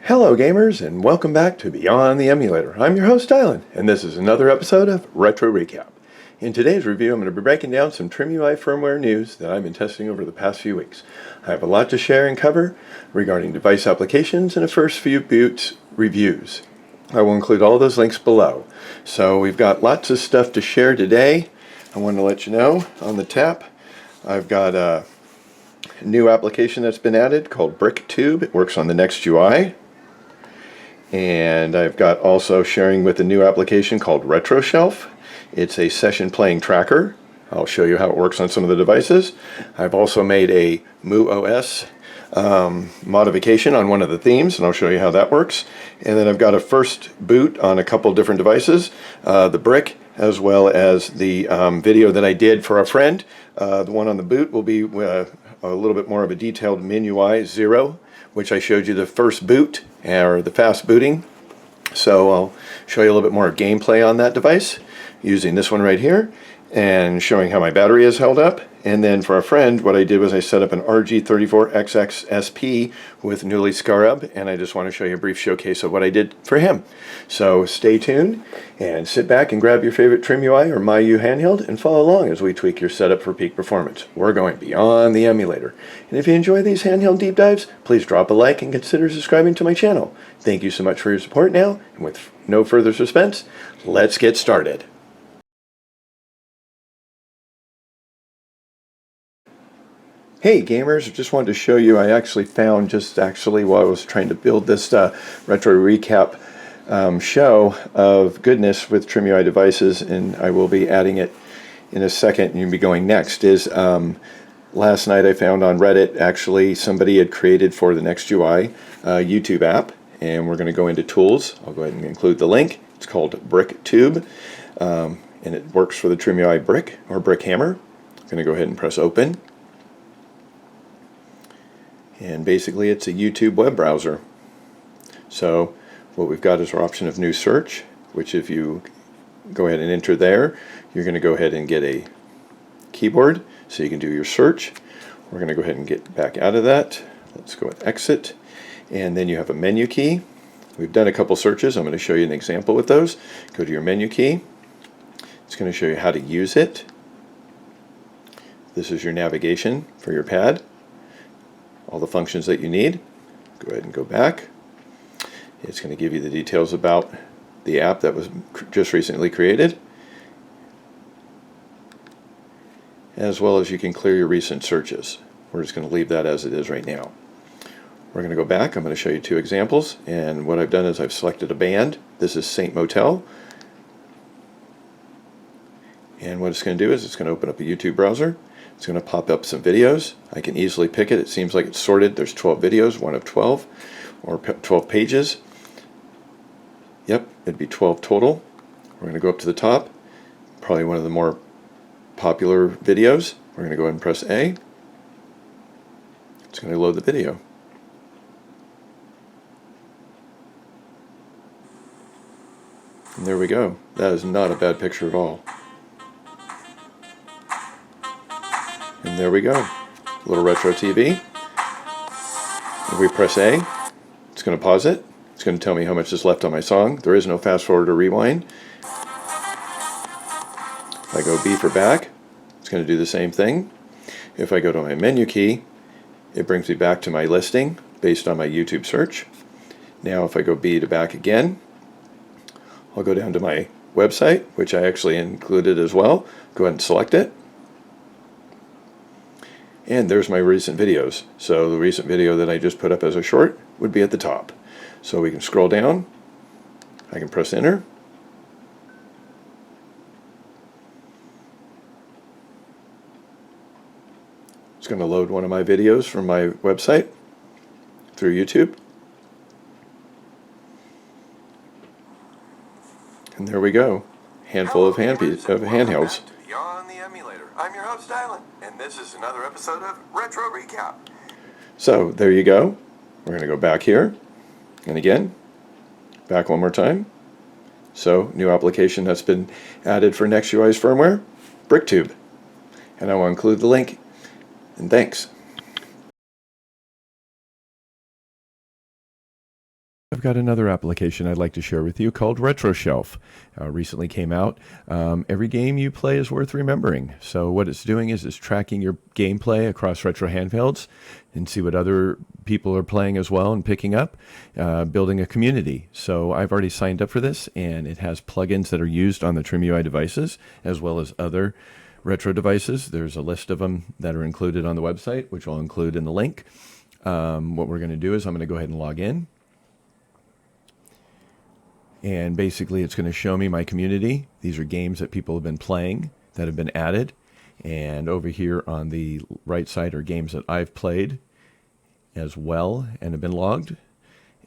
Hello gamers, and welcome back to Beyond the Emulator. I'm your host Dylan, and this is another episode of Retro Recap. In today's review, I'm going to be breaking down some Trimui firmware news that I've been testing over the past few weeks. I have a lot to share and cover regarding device applications and a first few boot reviews. I will include all those links below. So we've got lots of stuff to share today. I want to let you know on the tap, I've got a new application that's been added called BrickTube. It works on the Nextui. And I've got also sharing with a new application called Retroshelf. It's a session playing tracker. I'll show you how it works on some of the devices. I've also made a MuOs modification on one of the themes, and I'll show you how that works. And then I've got a first boot on a couple different devices, the Brick, as well as the video that I did for a friend. The one on the boot will be a little bit more of a detailed MinUI-Zero, which I showed you the first boot, or the fast booting. So I'll show you a little bit more gameplay on that device using this one right here and showing how my battery is held up. And then for a friend, what I did was I set up an RG34xx-sp with Knulli Scarab, and I just want to show you a brief showcase of what I did for him. So stay tuned and sit back and grab your favorite Trimui or Miyoo handheld and follow along as we tweak your setup for peak performance. We're going beyond the emulator. And if you enjoy these handheld deep dives, please drop a like and consider subscribing to my channel. Thank you so much for your support now, and with no further suspense, let's get started. Hey gamers, just wanted to show you, I actually found while I was trying to build this Retro Recap show of goodness with Trimui devices, and I will be adding it in a second and you'll be going next, is last night I found on Reddit actually somebody had created for the Nextui YouTube app, and we're going to go into tools. I'll go ahead and include the link. It's called BrickTube, and it works for the Trimui Brick or Brick Hammer. I'm going to go ahead and press open. And basically it's a YouTube web browser. So what we've got is our option of new search, which if you go ahead and enter there, you're going to go ahead and get a keyboard so you can do your search. We're going to go ahead and get back out of that. Let's go with exit. And then you have a menu key. We've done a couple searches. I'm going to show you an example with those. Go to your menu key. It's going to show you how to use it. This is your navigation for your pad. All the functions that you need. Go ahead and go back. It's going to give you the details about the app that was just recently created, as well as you can clear your recent searches. We're just going to leave that as it is right now. We're going to go back. I'm going to show you two examples, and what I've done is I've selected a band. This is Saint Motel, and what it's going to do is it's going to open up a YouTube browser. It's going to pop up some videos. I can easily pick it. It seems like it's sorted. There's 12 videos, one of 12, or 12 pages. Yep, it'd be 12 total. We're going to go up to the top. Probably one of the more popular videos. We're going to go ahead and press A. It's going to load the video. And there we go. That is not a bad picture at all. And there we go, a little retro TV. If we press A, it's going to pause it. It's going to tell me how much is left on my song. There is no fast forward or rewind. If I go B for back, it's going to do the same thing. If I go to my menu key, it brings me back to my listing based on my YouTube search. Now if I go B to back again, I'll go down to my website, which I actually included as well. Go ahead and select it. And there's my recent videos. So the recent video that I just put up as a short would be at the top. So we can scroll down. I can press enter. It's going to load one of my videos from my website through YouTube. And there we go. Handful of handhelds. Beyond the Emulator. I'm your host, Dylan, and this is another episode of Retro Recap. So there you go. We're going to go back here, and again, back one more time. So new application that's been added for Nextui's firmware, BrickTube, and I will include the link. And thanks. I've got another application I'd like to share with you called Retroshelf. Recently came out. Every game you play is worth remembering. So what it's doing is it's tracking your gameplay across retro handhelds and see what other people are playing as well and picking up, building a community. So I've already signed up for this, and it has plugins that are used on the Trimui devices as well as other retro devices. There's a list of them that are included on the website, which I'll include in the link. What we're going to do is I'm going to go ahead and log in. And basically it's going to show me my community. These are games that people have been playing that have been added. And over here on the right side are games that I've played as well and have been logged.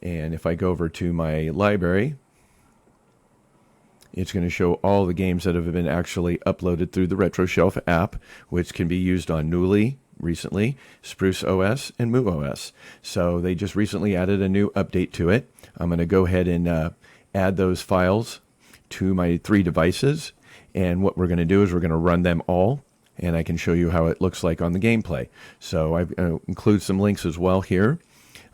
And if I go over to my library, it's going to show all the games that have been actually uploaded through the Retroshelf app, which can be used on Knulli recently, SpruceOS, and MuOs. So they just recently added a new update to it. I'm going to go ahead and add those files to my 3 devices, and what we're going to do is we're going to run them all, and I can show you how it looks like on the gameplay. So I include some links as well here.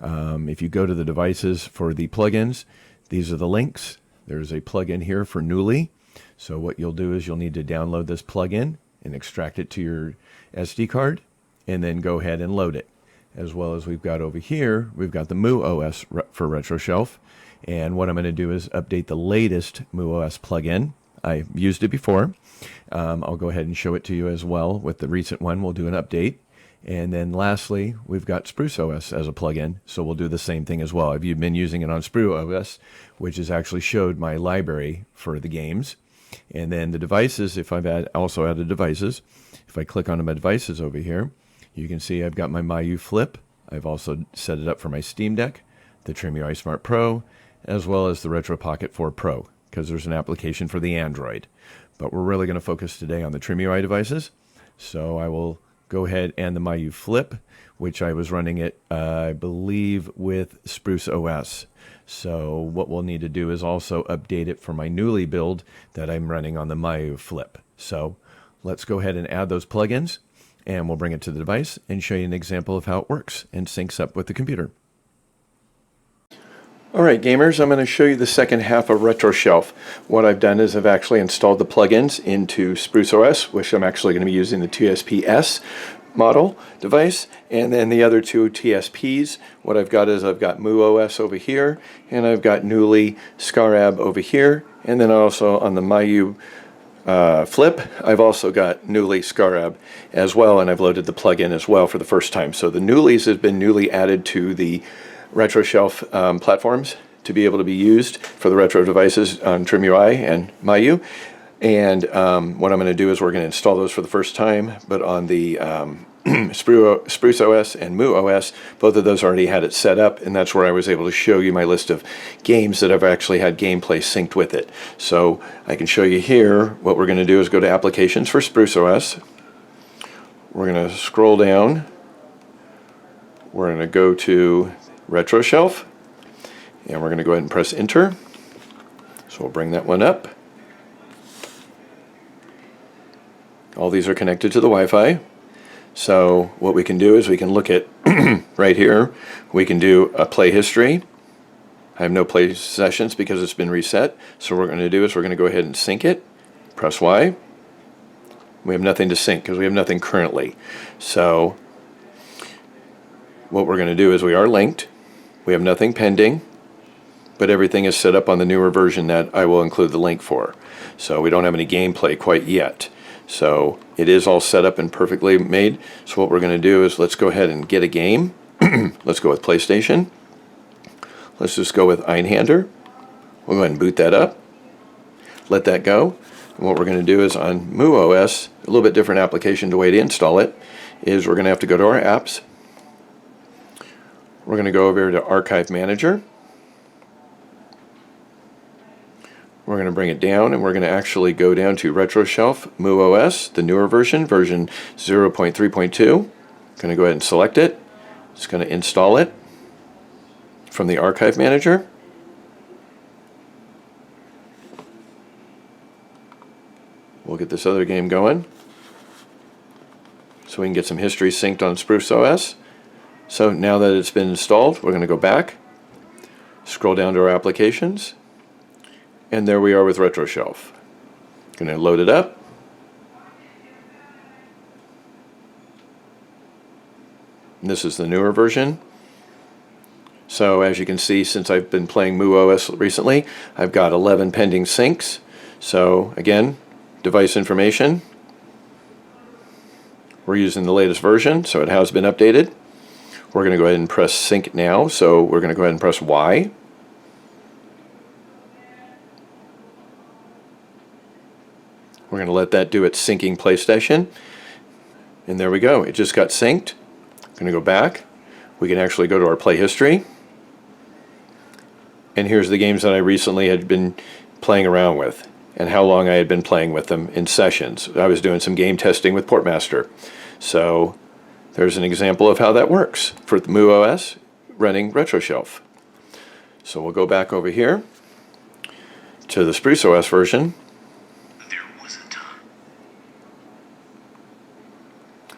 If you go to the devices for the plugins, these are the links. There's a plugin here for Knulli. So what you'll do is you'll need to download this plugin and extract it to your SD card, and then go ahead and load it. As well as we've got over here, we've got the MuOs for Retroshelf. And what I'm going to do is update the latest MuOs plugin. I used it before. I'll go ahead and show it to you as well. With the recent one, we'll do an update. And then lastly, we've got SpruceOS as a plugin, so we'll do the same thing as well. I've been using it on SpruceOS, which has actually showed my library for the games. And then the devices, if I've also added devices, if I click on my devices over here, you can see I've got my Miyoo Flip. I've also set it up for my Steam Deck, the Trimui Smart Pro, as well as the Retro Pocket 4 Pro, because there's an application for the Android. But we're really going to focus today on the Trimui devices. So I will go ahead and the Miyoo Flip, which I was running it, I believe, with SpruceOS. So what we'll need to do is also update it for my Knulli build that I'm running on the Miyoo Flip. So let's go ahead and add those plugins, and we'll bring it to the device and show you an example of how it works and syncs up with the computer. Alright gamers, I'm going to show you the second half of Retroshelf. What I've done is I've actually installed the plugins into SpruceOS, which I'm actually going to be using the TSPS model device, and then the other 2 TSPs. What I've got is I've got MuOs over here, and I've got Knulli Scarab over here, and then also on the Miyoo Flip, I've also got Knulli Scarab as well, and I've loaded the plugin as well for the first time. So the Knullis have been newly added to the Retroshelf platforms to be able to be used for the retro devices on Trimui and Miyoo. And what I'm going to do is we're going to install those for the first time, but on the SpruceOS and MuOs, both of those already had it set up, and that's where I was able to show you my list of games that have actually had gameplay synced with it. So I can show you here. What we're going to do is go to Applications for SpruceOS. We're going to scroll down. We're going to go to Retroshelf, and we're going to go ahead and press Enter. So we'll bring that one up. All these are connected to the Wi-Fi. So what we can do is we can look at right here, we can do a play history. I have no play sessions because it's been reset. So what we're going to do is we're going to go ahead and sync it. Press Y. We have nothing to sync because we have nothing currently. So what we're going to do is we are linked. We have nothing pending, but everything is set up on the newer version that I will include the link for. So we don't have any gameplay quite yet. So it is all set up and perfectly made. So what we're going to do is let's go ahead and get a game. Let's go with PlayStation. Let's just go with Einhander. We'll go ahead and boot that up. Let that go. And what we're going to do is on MuOs, a little bit different application, the way to install it is we're going to have to go to our apps. We're going to go over to Archive Manager. We're going to bring it down, and we're going to actually go down to Retroshelf MuOs, the newer version, version 0.3.2. Going to go ahead and select it. It's going to install it from the Archive Manager. We'll get this other game going so we can get some history synced on SpruceOS. So now that it's been installed, we're going to go back. Scroll down to our applications, and there we are with Retroshelf. Going to load it up. This is the newer version. So as you can see, since I've been playing MuOs recently, I've got 11 pending syncs. So again, device information. We're using the latest version, so it has been updated. We're going to go ahead and press sync now, so we're going to go ahead and press Y. We're going to let that do its syncing PlayStation. And there we go, it just got synced. I'm going to go back. We can actually go to our play history. And here's the games that I recently had been playing around with and how long I had been playing with them in sessions. I was doing some game testing with Portmaster. So there's an example of how that works for the MuOs running Retroshelf. So we'll go back over here to the SpruceOS version.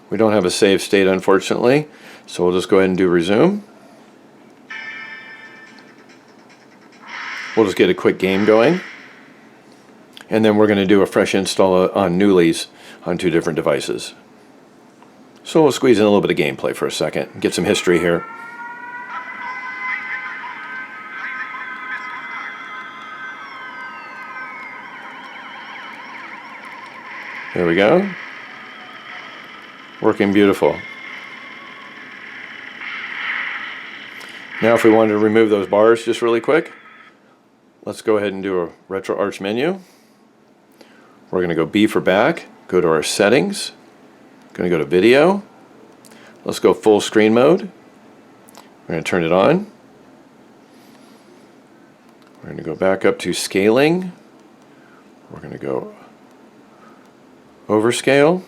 We don't have a save state, unfortunately, so we'll just go ahead and do resume. We'll just get a quick game going, and then we're going to do a fresh install on Knulli's on 2 different devices. So we'll squeeze in a little bit of gameplay for a second and get some history here. There we go. Working beautiful. Now if we wanted to remove those bars just really quick, let's go ahead and do a Retro Arch menu. We're going to go B for back, go to our settings, going to go to video. Let's go full screen mode. We're going to turn it on. We're going to go back up to scaling. We're going to go overscale.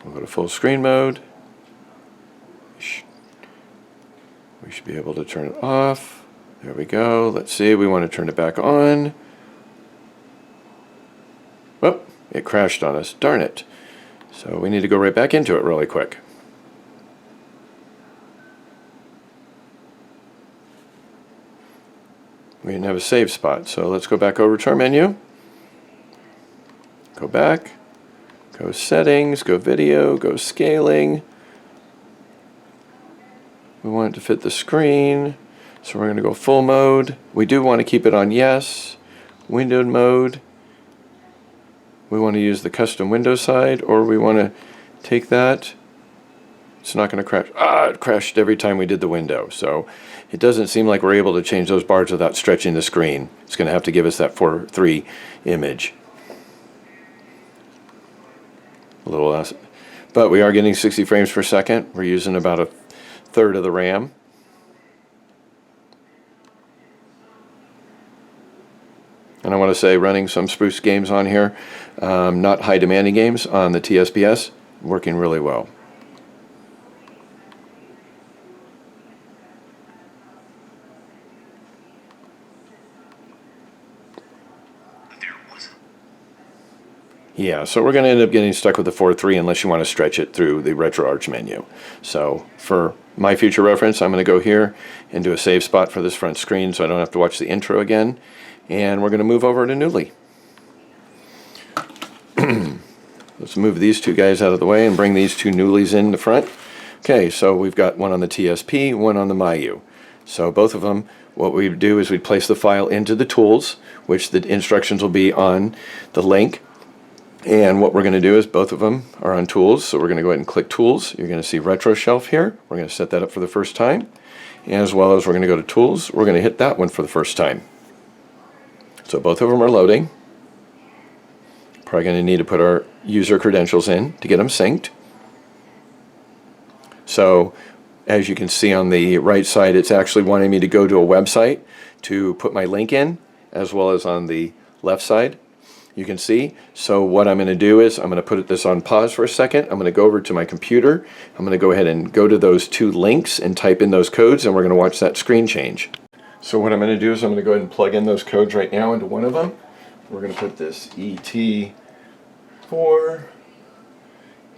We'll go to full screen mode. We should be able to turn it off. There we go. Let's see, we want to turn it back on. Whoop, it crashed on us. Darn it. So we need to go right back into it really quick. We didn't have a save spot, so let's go back over to our menu. Go back. Go settings, go video, go scaling. We want it to fit the screen, so we're going to go full mode. We do want to keep it on yes. Windowed mode. We want to use the custom window side, or we want to take that. It's not going to crash. It crashed every time we did the window, so it doesn't seem like we're able to change those bars without stretching the screen. It's going to have to give us that 4:3 image. A little less, but we are getting 60 frames per second. We're using about 1/3 of the RAM. And I want to say, running some Spruce games on here, not high demanding games on the TSPS, working really well. Yeah, so we're going to end up getting stuck with the 4:3 unless you want to stretch it through the Retro Arch menu. So for my future reference, I'm going to go here and do a save spot for this front screen so I don't have to watch the intro again. And we're going to move over to Knulli. Let's move these 2 guys out of the way and bring these 2 Knullis in the front. Okay, so we've got one on the TSP, one on the Miyoo. So both of them, what we do is we place the file into the tools, which the instructions will be on the link. And what we're going to do is both of them are on tools, so we're going to go ahead and click tools. You're going to see Retroshelf here. We're going to set that up for the first time. As well as we're going to go to tools. We're going to hit that one for the first time. So both of them are loading. Probably going to need to put our user credentials in to get them synced. So as you can see on the right side, it's actually wanting me to go to a website to put my link in, as well as on the left side. You can see. So what I'm going to do is I'm going to put this on pause for a second. I'm going to go over to my computer. I'm going to go ahead and go to those 2 links and type in those codes, and we're going to watch that screen change. So what I'm going to do is I'm going to go ahead and plug in those codes right now into one of them. We're going to put this ET4,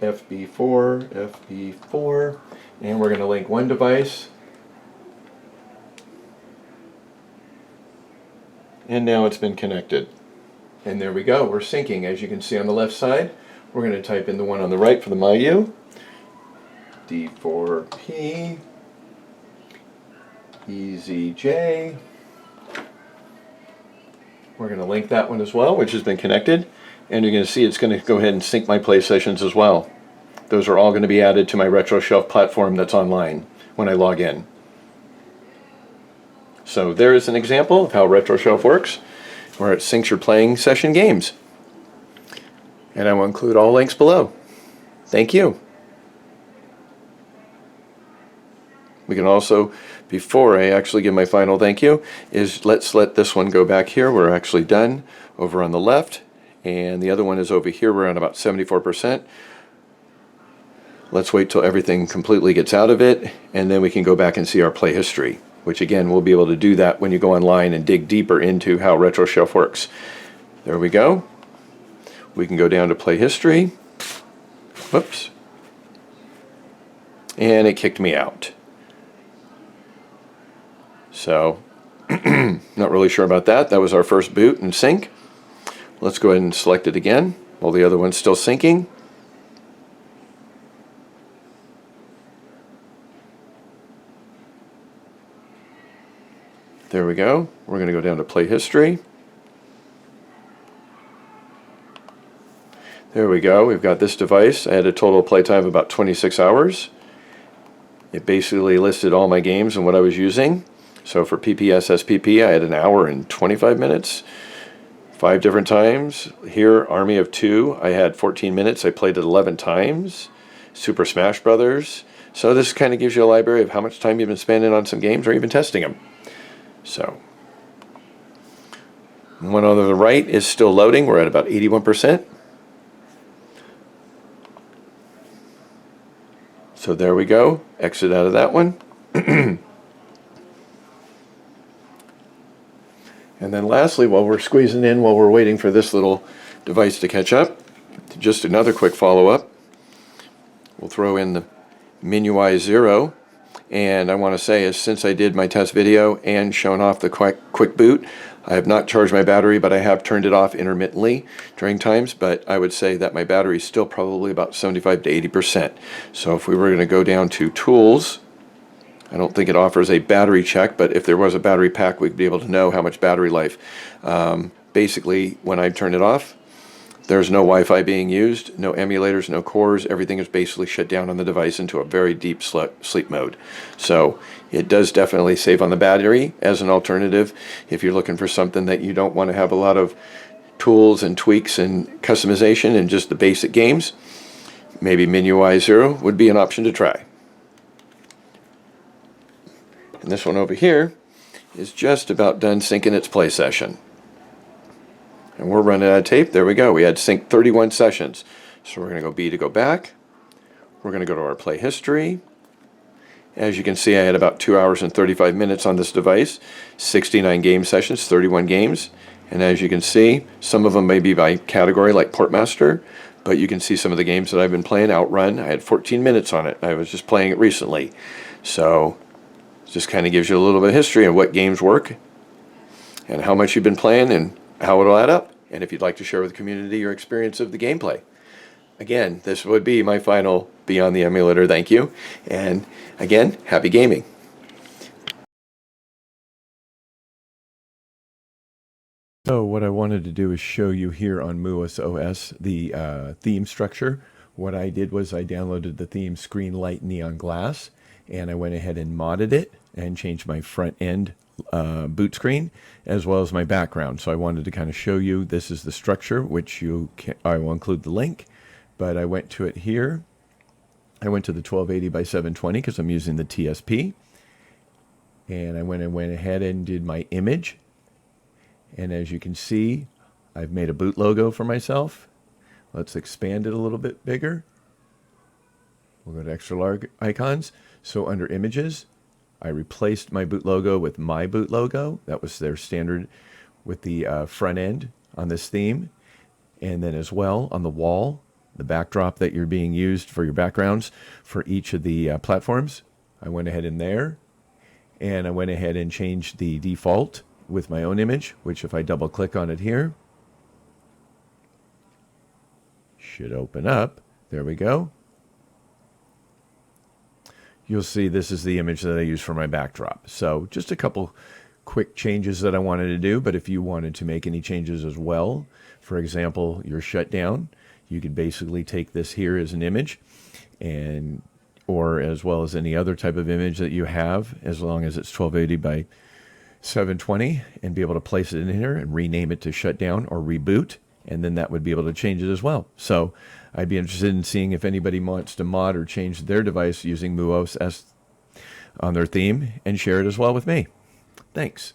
FB4, FB4, and we're going to link one device And now it's been connected. And there we go, we're syncing. As you can see on the left side, we're going to type in the one on the right for the Miyoo, D4P, EZJ. We're going to link that one as well, which has been connected. And you're going to see it's going to go ahead and sync my play sessions as well. Those are all going to be added to my Retroshelf platform that's online when I log in. So there is an example of how Retroshelf works, where it syncs your playing session games. And I will include all links below. Thank you. We can also, before I actually give my final thank you, is let's let this one go back here. We're actually done over on the left, and the other one is over here. We're at about 74%. Let's wait till everything completely gets out of it, and then we can go back and see our play history, which again, we'll be able to do that when you go online and dig deeper into how Retroshelf works. There we go. We can go down to play history. Whoops. And it kicked me out. So, not really sure about that. That was our first boot and sync. Let's go ahead and select it again while the other one's still syncing. There we go. We're going to go down to play history. There we go. We've got this device. I had a total playtime of about 26 hours. It basically listed all my games and what I was using. So for PPSSPP, I had an hour and 25 minutes, 5 different times. Here, Army of Two, I had 14 minutes. I played it 11 times. Super Smash Brothers. So this kind of gives you a library of how much time you've been spending on some games or even testing them. So, one on the right is still loading. We're at about 81%. So there we go. Exit out of that one. And then lastly, while we're squeezing in, while we're waiting for this little device to catch up, just another quick follow-up. We'll throw in the MinUI-Zero. And I want to say, is since I did my test video and shown off the quick boot, I have not charged my battery, but I have turned it off intermittently during times. But I would say that my battery is still probably about 75 to 80%. So if we were going to go down to Tools, I don't think it offers a battery check, but if there was a battery pack, we'd be able to know how much battery life. Basically, when I turn it off, there's no Wi-Fi being used, no emulators, no cores. Everything is basically shut down on the device into a very deep sleep mode. So it does definitely save on the battery as an alternative if you're looking for something that you don't want to have a lot of tools and tweaks and customization and just the basic games. Maybe MinUI-Zero would be an option to try. And this one over here is just about done syncing its play session. And we're running out of tape. There we go. We had synced 31 sessions. So we're going to go B to go back. We're going to go to our play history. As you can see, I had about 2 hours and 35 minutes on this device. 69 game sessions, 31 games. And as you can see, some of them may be by category like Portmaster, but you can see some of the games that I've been playing. Outrun, I had 14 minutes on it. I was just playing it recently. So it just kind of gives you a little bit of history of what games work and how much you've been playing and how it'll add up, and if you'd like to share with the community your experience of the gameplay. Again, this would be my final Beyond the Emulator thank you, and again, happy gaming. So what I wanted to do is show you here on MuOs the theme structure. What I did was I downloaded the theme Screen Light Neon Glass, and I went ahead and modded it and changed my front end boot screen as well as my background. So I wanted to kind of show you this is the structure, which I will include the link, but I went to it here. I went to the 1280 by 720 because I'm using the TSP, and I went ahead and did my image, and as you can see, I've made a boot logo for myself. Let's expand it a little bit bigger. We'll go to extra large icons. So under images, I replaced my boot logo with my boot logo. That was their standard with the front end on this theme. And then as well on the wall, the backdrop that you're being used for your backgrounds for each of the platforms. I went ahead in there and I went ahead and changed the default with my own image, which if I double click on it here, should open up. There we go. You'll see this is the image that I use for my backdrop. So just a couple quick changes that I wanted to do, but if you wanted to make any changes as well, for example, your shutdown, you could basically take this here as an image, and or as well as any other type of image that you have, as long as it's 1280 by 720, and be able to place it in here and rename it to shutdown or reboot, and then that would be able to change it as well. So I'd be interested in seeing if anybody wants to mod or change their device using MuOs as on their theme, and share it as well with me. Thanks.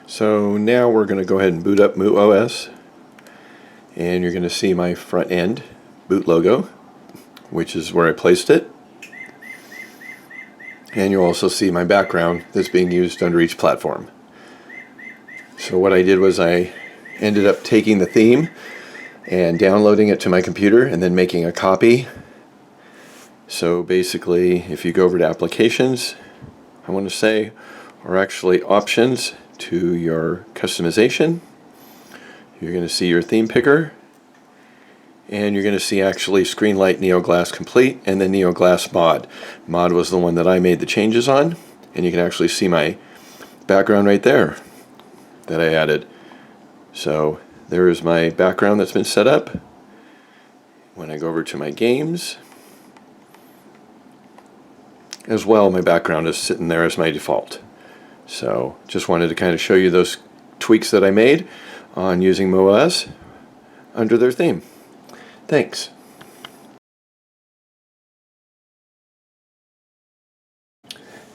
So now we're going to go ahead and boot up MuOs, and you're going to see my front end boot logo, which is where I placed it. And you'll also see my background that's being used under each platform. So what I did was I ended up taking the theme and downloading it to my computer and then making a copy. So basically, if you go over to applications, I want to say, or actually options to your customization, you're going to see your theme picker, and you're going to see actually Screenlight NeoGlass Complete and then NeoGlass Mod. Mod was the one that I made the changes on, and you can actually see my background right there that I added. So there is my background that's been set up. When I go over to my games, as well, my background is sitting there as my default. So just wanted to kind of show you those tweaks that I made on using MuOs under their theme. Thanks.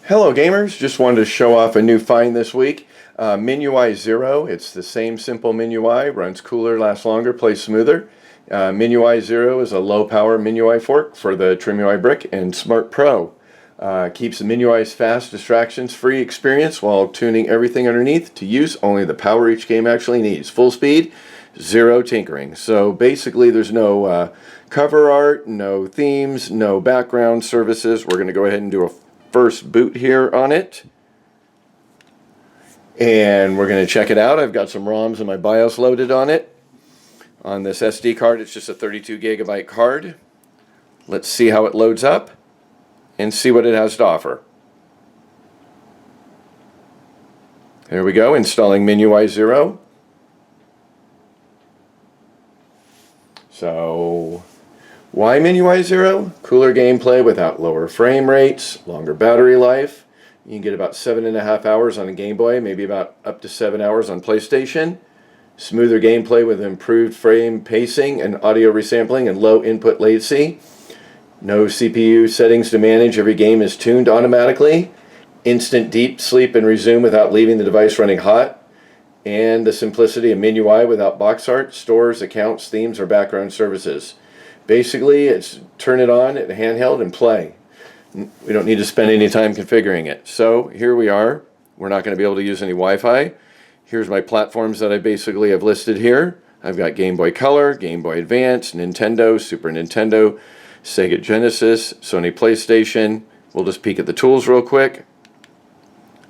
Hello gamers, just wanted to show off a new find this week. MinUI-Zero, it's the same simple MinUI, runs cooler, lasts longer, plays smoother. MinUI-Zero is a low power MinUI fork for the Trimui Brick and Smart Pro. Keeps the MinUI's fast, distractions-free experience while tuning everything underneath to use only the power each game actually needs. Full speed, zero tinkering. So basically there's no cover art, no themes, no background services. We're going to go ahead and do a first boot here on it. And we're going to check it out. I've got some ROMs and my BIOS loaded on it. On this SD card, it's just a 32 gigabyte card. Let's see how it loads up and see what it has to offer. There we go, installing MinUI-Zero. So, why MinUI-Zero? Cooler gameplay without lower frame rates, longer battery life. You can get about 7.5 hours on a Game Boy, maybe about up to 7 hours on PlayStation. Smoother gameplay with improved frame pacing and audio resampling and low input latency. No CPU settings to manage. Every game is tuned automatically. Instant deep sleep and resume without leaving the device running hot. And the simplicity of MinUI without box art, stores, accounts, themes, or background services. Basically, it's turn it on at handheld and play. We don't need to spend any time configuring it. So here we are. We're not going to be able to use any Wi-Fi. Here's my platforms that I basically have listed here. I've got Game Boy Color, Game Boy Advance, Nintendo, Super Nintendo, Sega Genesis, Sony PlayStation. We'll just peek at the tools real quick.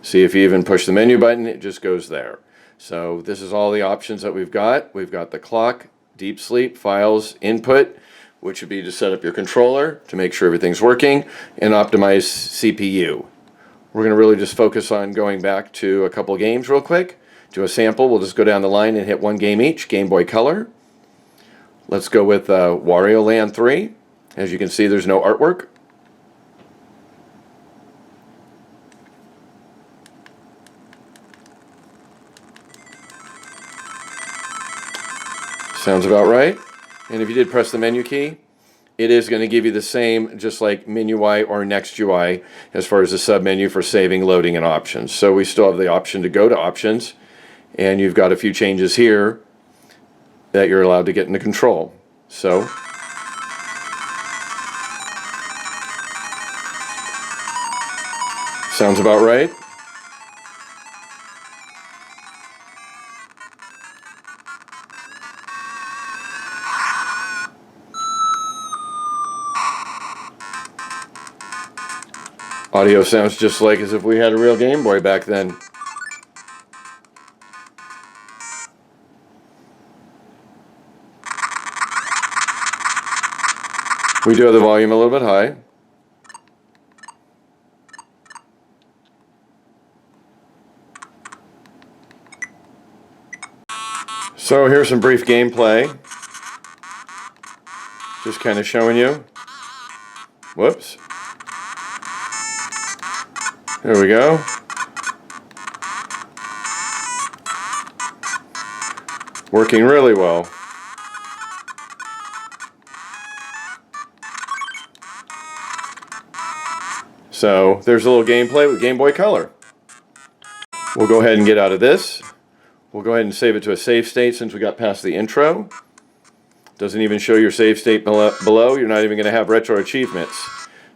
See if you even push the menu button, it just goes there. So this is all the options that we've got. We've got the clock, deep sleep, files, input, which would be to set up your controller to make sure everything's working, and optimize CPU. We're going to really just focus on going back to a couple games real quick. Do a sample. We'll just go down the line and hit one game each. Game Boy Color. Let's go with Wario Land 3. As you can see, there's no artwork. Sounds about right. And if you did press the menu key, it is going to give you the same, just like MinUI or Nextui, as far as the submenu for saving, loading, and options. So we still have the option to go to options, and you've got a few changes here that you're allowed to get into control. So sounds about right. Audio sounds just like as if we had a real Game Boy back then. We do have the volume a little bit high. So here's some brief gameplay. Just kind of showing you. Whoops. There we go. Working really well. So there's a little gameplay with Game Boy Color. We'll go ahead and get out of this. We'll go ahead and save it to a save state since we got past the intro. Doesn't even show your save state below. You're not even going to have retro achievements.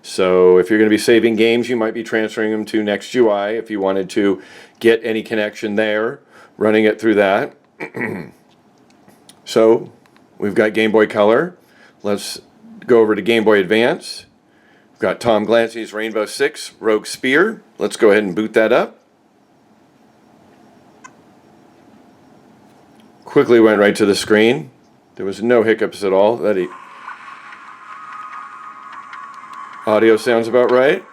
So if you're going to be saving games, you might be transferring them to Nextui if you wanted to get any connection there, running it through that. So we've got Game Boy Color. Let's go over to Game Boy Advance. We've got Tom Clancy's Rainbow Six Rogue Spear. Let's go ahead and boot that up. Quickly went right to the screen. There was no hiccups at all. Audio sounds about right.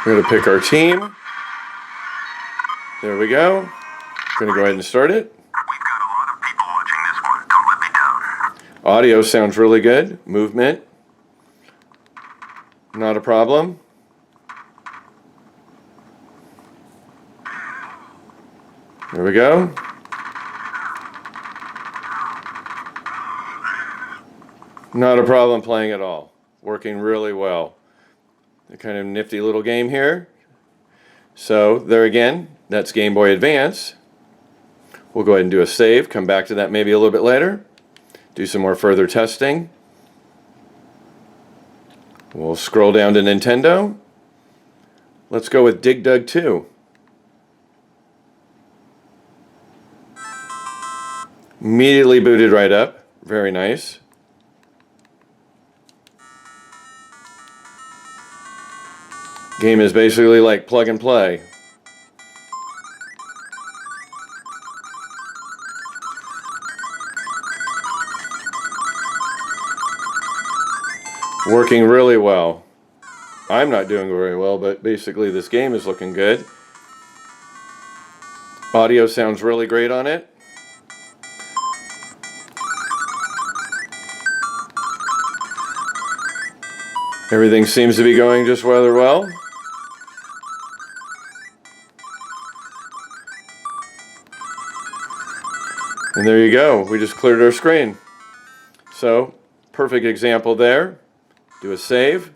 We're going to pick our team. There we go. Going to go ahead and start it. We've got a lot of people watching this one. Don't let me down. Audio sounds really good. Movement. Not a problem. There we go. Not a problem playing at all. Working really well. A kind of nifty little game here. So there again, that's Game Boy Advance. We'll go ahead and do a save, come back to that maybe a little bit later, do some more further testing. We'll scroll down to Nintendo. Let's go with Dig Dug 2. Immediately booted right up. Very nice. Game is basically like plug and play. Working really well. I'm not doing very well, but basically this game is looking good. Audio sounds really great on it. Everything seems to be going just rather well. And there you go. We just cleared our screen. So, perfect example there. Do a save.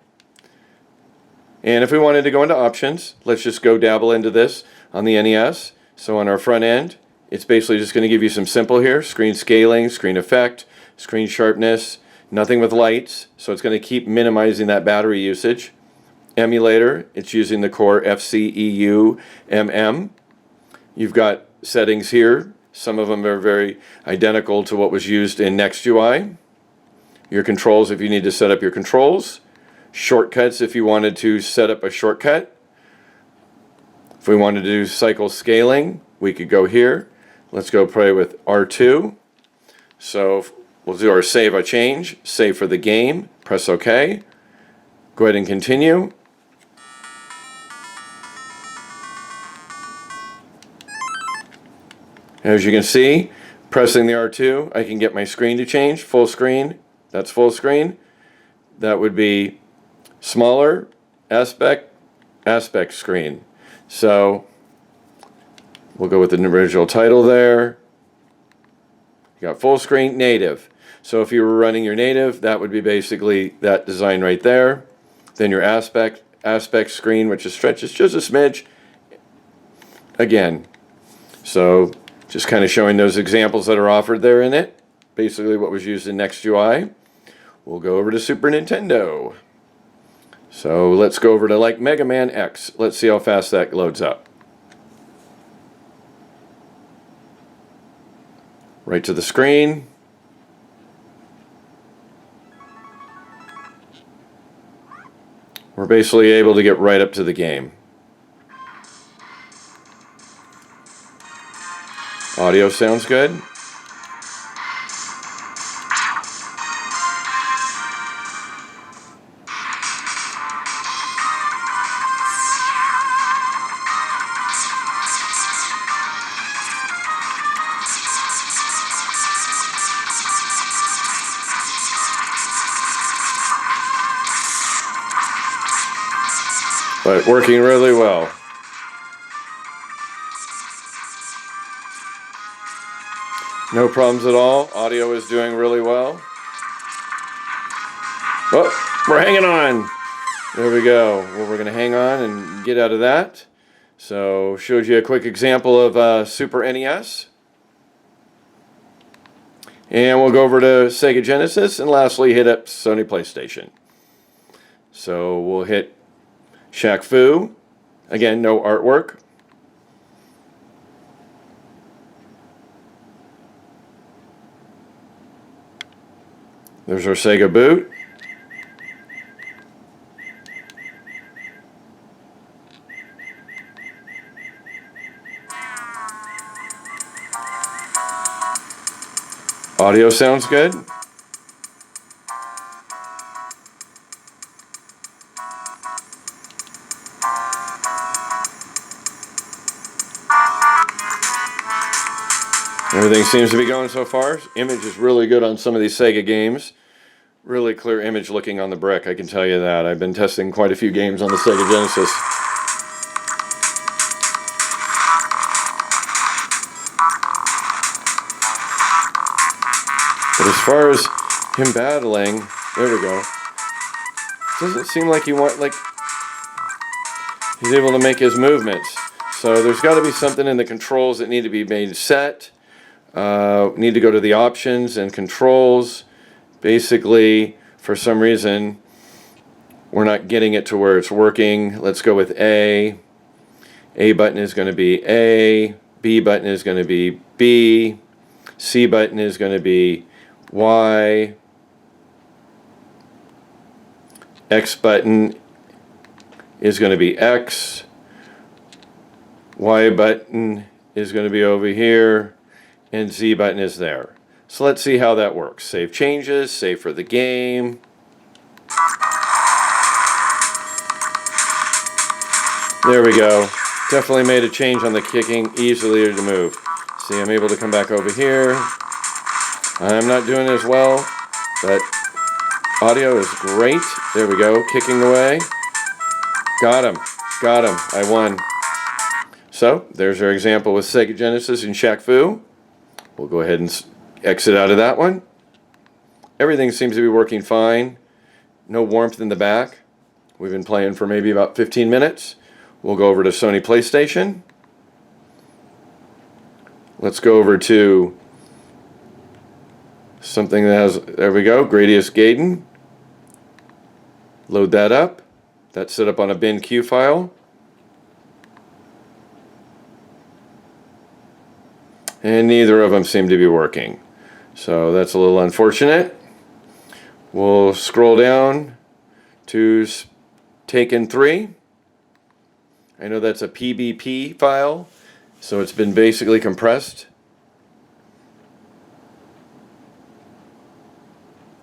And if we wanted to go into options, let's just go dabble into this on the NES. So on our front end, it's basically just going to give you some simple here. Screen scaling, screen effect, screen sharpness, nothing with lights. So it's going to keep minimizing that battery usage. Emulator, it's using the core FCEU-MM. You've got settings here. Some of them are very identical to what was used in Nextui. Your controls if you need to set up your controls. Shortcuts if you wanted to set up a shortcut. If we wanted to do cycle scaling, we could go here. Let's go play with R2. So we'll do our save a change, save for the game, press OK. Go ahead and continue. As you can see, pressing the R2, I can get my screen to change. Full screen, that's full screen. That would be smaller, aspect screen. So we'll go with the original title there. You got full screen, native. So if you were running your native, that would be basically that design right there. Then your aspect screen, which stretches just a smidge. Again, so just kind of showing those examples that are offered there in it. Basically what was used in Nextui. we'll go over to Super Nintendo. So let's go over to like Mega Man X. Let's see how fast that loads up. Right to the screen. We're basically able to get right up to the game. Audio sounds good. But working really well. No problems at all. Audio is doing really well. Oh, we're hanging on. There we go. Well, we're going to hang on and get out of that. So, showed you a quick example of Super NES. And we'll go over to Sega Genesis and lastly hit up Sony PlayStation. So, we'll hit Shaq Fu. Again, no artwork. There's our Sega boot. Audio sounds good. Everything seems to be going so far. Image is really good on some of these Sega games. Really clear image looking on the brick, I can tell you that. I've been testing quite a few games on the Sega Genesis. But as far as him battling, there we go. Doesn't seem like he's able to make his movements. So there's got to be something in the controls that need to be made set. Need to go to the options and controls. Basically, for some reason, we're not getting it to where it's working. Let's go with A. A button is going to be A. B button is going to be B. C button is going to be Y. X button is going to be X. Y button is going to be over here. And Z button is there. So let's see how that works. Save changes, save for the game. There we go. Definitely made a change on the kicking, easier to move. See, I'm able to come back over here. I'm not doing as well, but audio is great. There we go, kicking away. Got him, I won. So, there's our example with Sega Genesis and Shaq Fu. We'll go ahead and exit out of that one. Everything seems to be working fine. No warmth in the back. We've been playing for maybe about 15 minutes. We'll go over to Sony PlayStation. Let's go over to something that has, there we go, Gradius Gaiden. Load that up. That's set up on a bin.q file. And neither of them seem to be working. So that's a little unfortunate. We'll scroll down to Taken 3. I know that's a PBP file, so it's been basically compressed.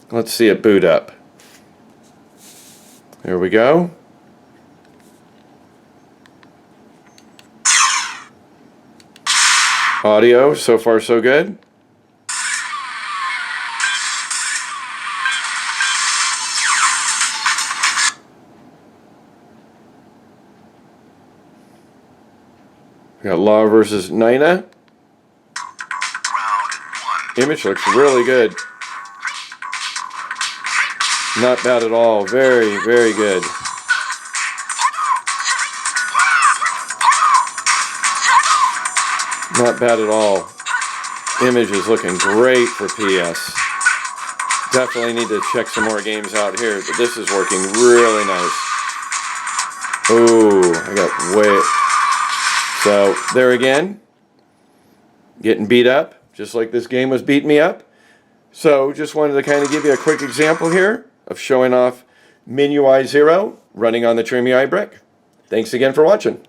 Let's see it boot up. There we go. Audio, so far so good. We got Law versus Nina. Image looks really good. Not bad at all. Very, very good. Not bad at all. Image is looking great for PS. Definitely need to check some more games out here, but this is working really nice. Ooh, I got way... So, there again, getting beat up, just like this game was beating me up. So, just wanted to kind of give you a quick example here of showing off MinUI-Zero running on the Trimui brick. Thanks again for watching.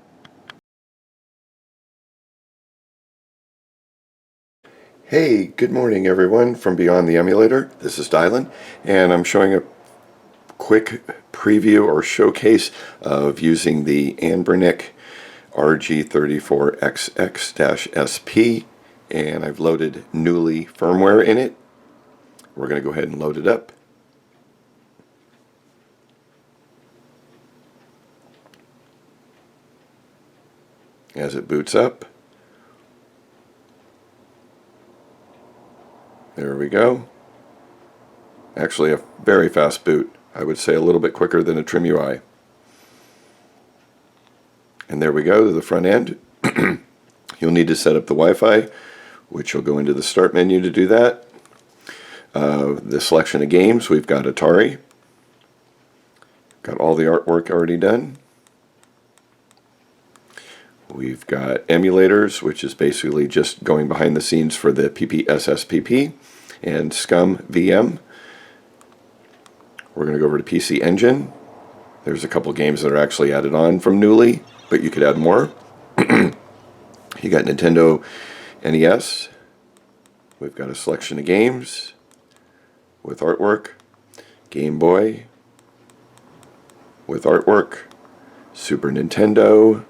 Hey, good morning everyone from Beyond the Emulator. This is Dylan, and I'm showing a quick preview or showcase of using the Anbernic RG34xx-sp, and I've loaded Knulli firmware in it. We're going to go ahead and load it up. As it boots up, there we go. Actually a very fast boot. I would say a little bit quicker than a Trimui. And there we go to the front end. You'll need to set up the Wi-Fi, which you'll go into the start menu to do that. The selection of games, we've got Atari. Got all the artwork already done. We've got emulators, which is basically just going behind the scenes for the PPSSPP and SCUM VM. We're going to go over to PC Engine. There's a couple games that are actually added on from Knulli, but you could add more. You got Nintendo NES. We've got a selection of games with artwork. Game Boy with artwork. Super Nintendo.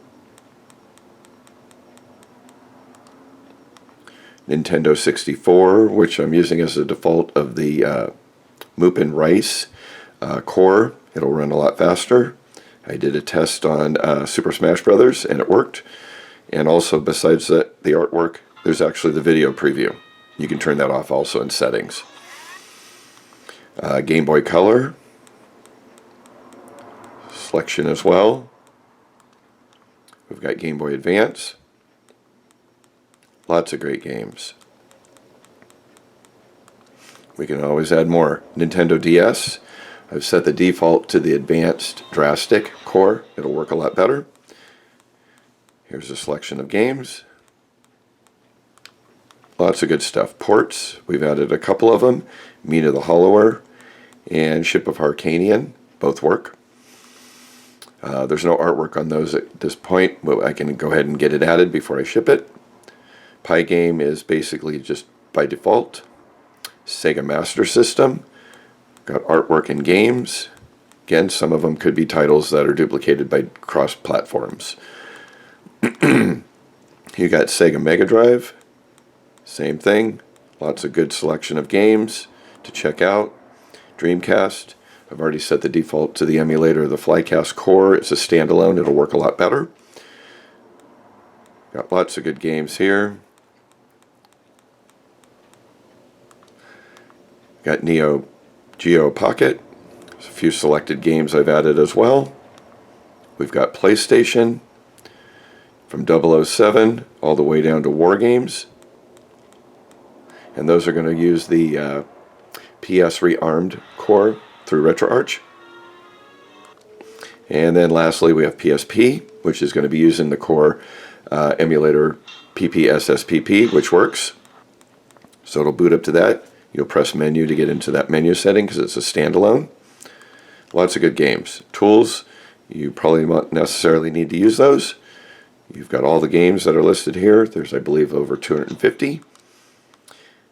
Nintendo 64, which I'm using as a default of the Mupen Rice core. It'll run a lot faster. I did a test on Super Smash Brothers, and it worked. And also, besides that, the artwork, there's actually the video preview. You can turn that off also in settings. Game Boy Color selection as well. We've got Game Boy Advance. Lots of great games. We can always add more. Nintendo DS. I've set the default to the Advanced Drastic core. It'll work a lot better. Here's a selection of games. Lots of good stuff. Ports. We've added a couple of them. Mina the Hollower and Ship of Harkanian. Both work. There's no artwork on those at this point, but I can go ahead and get it added before I ship it. Pygame is basically just by default. Sega Master System. Got artwork and games. Again, some of them could be titles that are duplicated by cross-platforms. You got Sega Mega Drive. Same thing. Lots of good selection of games to check out. Dreamcast. I've already set the default to the emulator, the Flycast core. It's a standalone. It'll work a lot better. Got lots of good games here. Got Neo Geo Pocket. There's a few selected games I've added as well. We've got PlayStation from 007 all the way down to War Games. And those are going to use the PS Rearmed core through RetroArch. And then lastly we have PSP, which is going to be using the core emulator PPSSPP, which works. So it'll boot up to that. You'll press menu to get into that menu setting because it's a standalone. Lots of good games. Tools, you probably won't necessarily need to use those. You've got all the games that are listed here. There's, I believe, over 250.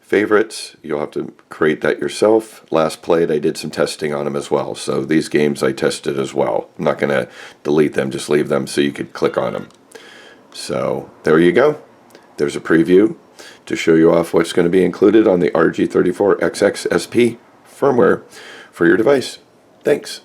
Favorites, you'll have to create that yourself. Last played, I did some testing on them as well. So these games I tested as well. I'm not going to delete them, just leave them so you could click on them. So there you go. There's a preview to show you off what's going to be included on the RG34xx-sp firmware for your device. Thanks.